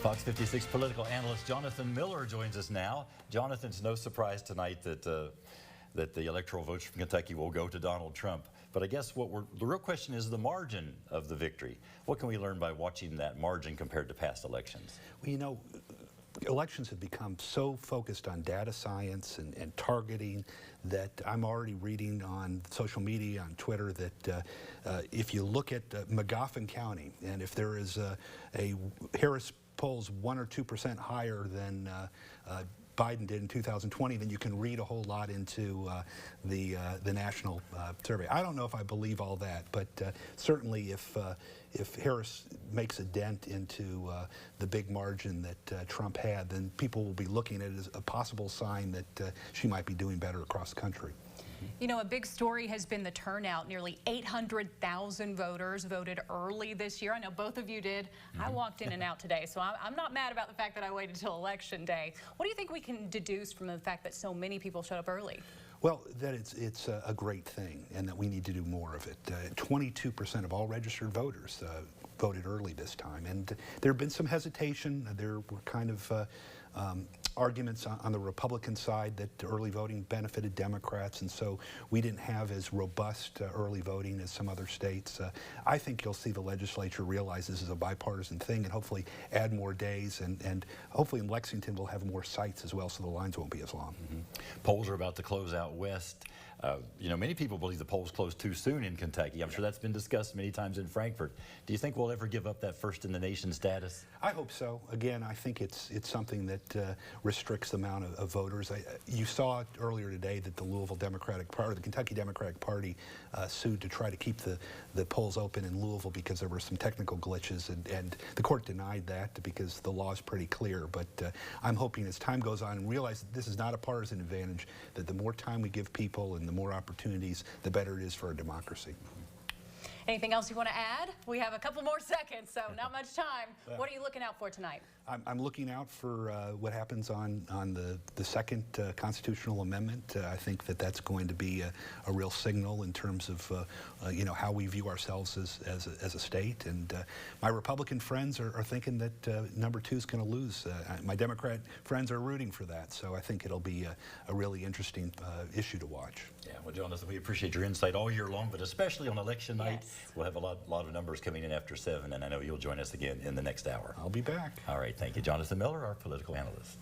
Fox 56 political analyst Jonathan Miller joins us now. Jonathan, it's no surprise tonight that the electoral votes from Kentucky will go to Donald Trump. But I guess the real question is the margin of the victory. What can we learn by watching that margin compared to past elections? Well, you know, elections have become so focused on data science and targeting that I'm already reading on social media, on Twitter, that if you look at McGoffin County, and if there is a Harris polls 1 or 2% higher than Biden did in 2020, then you can read a whole lot into the national survey. I don't know if I believe all that, but certainly if Harris makes a dent into the big margin that Trump had, then people will be looking at it as a possible sign that she might be doing better across the country. You know, a big story has been the turnout. Nearly 800,000 voters voted early this year. I know both of you did. I walked in and out today, so I'm not mad about the fact that I waited till Election Day. What do you think we can deduce from the fact that so many people showed up early? Well, that it's a great thing, and that we need to do more of it. 22% of all registered voters voted early this time, and there have been some hesitation. There were kind of arguments on the Republican side that early voting benefited Democrats, and so we didn't have as robust early voting as some other states. I think you'll see the legislature realize this is a bipartisan thing and hopefully add more days, and hopefully in Lexington we'll have more sites as well, so the lines won't be as long. Polls are about to close out west. You know, many people believe the polls closed too soon in Kentucky. I'm sure that's been discussed many times in Frankfurt. Do you think we'll ever give up that first in the nation status? I hope so. Again, I think it's something that restricts the amount of voters. You saw earlier today that the Louisville Democratic Party, the Kentucky Democratic Party, sued to try to keep the polls open in Louisville because there were some technical glitches, and the court denied that because the law is pretty clear. But I'm hoping as time goes on and realize that this is not a partisan advantage, that the more time we give people and the more opportunities, the better it is for our democracy. Anything else you want to add? We have a couple more seconds, so not much time. What are you looking out for tonight? I'm looking out for what happens on the second constitutional amendment. I think that's going to be a real signal in terms of you know, how we view ourselves as a state. And my Republican friends are thinking that number 2 is going to lose. My Democrat friends are rooting for that. So I think it'll be a really interesting issue to watch. Yeah, well, Jonathan, we appreciate your insight all year long, but especially on election night. Yes. We'll have a lot of numbers coming in after 7, and I know you'll join us again in the next hour. I'll be back. All right, thank you. Jonathan Miller, our political analyst.